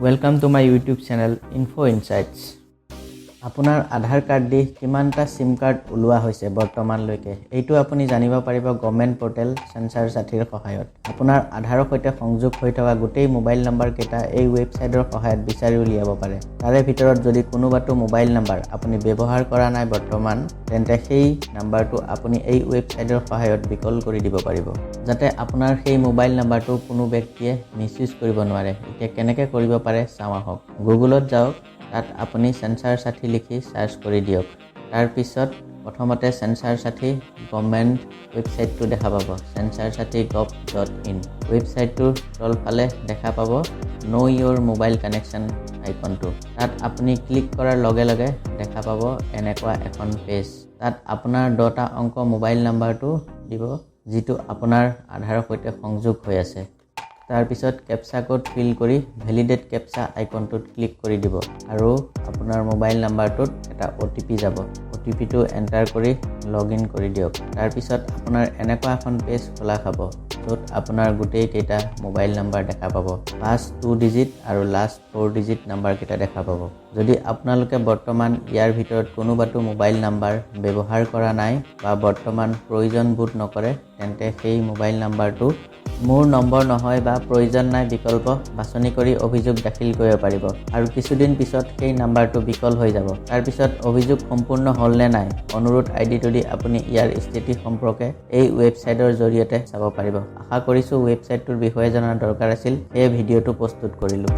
Welcome to my YouTube channel Info Insights. আপোনাৰ আধাৰ card দি কিমানটা সিম card উলোৱা হৈছে বৰ্তমানলৈকে এইটো আপুনি জানিব পাৰিব গভৰ্ণমেণ্ট পোৰ্টেল সেন্সাৰ সাথীৰ সহায়ত আপোনাৰ আধাৰৰ সৈতে সংযোগ হৈ থকা গোটেই মোবাইল নম্বৰ কেইটা এই ওয়েবসাইটৰ সহায়ত বিচাৰি উলিয়াব পাৰে তাৰে ভিতৰত যদি কোনোবাটো মোবাইল নম্বৰ আপুনি ব্যৱহাৰ কৰা নাই বৰ্তমান তেন্তে সেই নম্বৰটো আপুনি এই ওয়েবসাইটৰ সহায়ত বিকল কৰি দিব পাৰিব যাতে আপোনাৰ সেই মোবাইল নম্বৰটো কোনো ব্যক্তিয়ে মিসইউজ কৰিব নোৱাৰে এতিয়া কেনেকৈ কৰিব পাৰে চাওঁ আহক গুগলত যাওক তাত আপুনি সেন্সাৰ সাথী লিখি সাৰ্চ কৰি দিয়ক তাৰ পিছত প্ৰথমতে সেন্সাৰ সাথী গভৰ্ণমেণ্ট ওয়েবসাইটটো দেখা পাব sensorsathi.gov.in ওয়েবসাইটটোৰ তলফালে দেখা পাব নো ইউৰ মোবাইল কানেকশ্যন আইকনটো তাত আপুনি ক্লিক কৰাৰ লগে লগে দেখা পাব এনেকুৱা এখন পেজ তাত আপোনাৰ 10টা অংক মোবাইল নম্বৰটো দিব যিটো আপোনাৰ আধাৰৰ সৈতে সংযোগ হৈ আছে তাৰ পিছত ক্যাপচা কোড ফিল কৰি ভ্যালিডেট ক্যাপচা আইকনটোত ক্লিক কৰি দিব আৰু আপোনাৰ মোবাইল নম্বৰটোত এটা ওটিপি যাব ওটিপিটো এন্টাৰ কৰি লগইন কৰি দিয়ক তাৰ পিছত আপোনাৰ এনেকুৱা এখন পেজ খোলা খাব য'ত আপোনাৰ গোটেই কেইটা মোবাইল নম্বৰ দেখা পাব ফাৰ্ষ্ট 2 ডিজিট আৰু লাষ্ট 4 ডিজিট নম্বৰ কেইটা দেখা পাব যদি আপোনালোকে বৰ্তমান ইয়াৰ ভিতৰত কোনোবাটো মোবাইল নম্বৰ ব্যৱহাৰ কৰা নাই বা বৰ্তমান প্ৰয়োজন বোধ নকৰে তেন্তে সেই মোবাইল নম্বৰটো মোৰ নম্বৰ নহয় বা প্ৰয়োজন নাই বিকল্প বাছনি কৰি অভিযোগ দাখিল কৰিব পাৰিব আৰু কিছুদিন পিছত সেই নম্বৰটো বিকল হৈ যাব তাৰ পিছত অভিযোগ সম্পূৰ্ণ হ'ল নে নাই অনুৰোধ আইডিটো দি আপুনি ইয়াৰ স্থিতি সম্পৰ্কে এই ওয়েবসাইটৰ জৰিয়তে চাব পাৰিব আশা কৰিছো ওয়েবসাইটটোৰ বিষয়ে জনাৰ দৰকাৰ আছিল এই ভিডিঅটো প্ৰস্তুত কৰিলো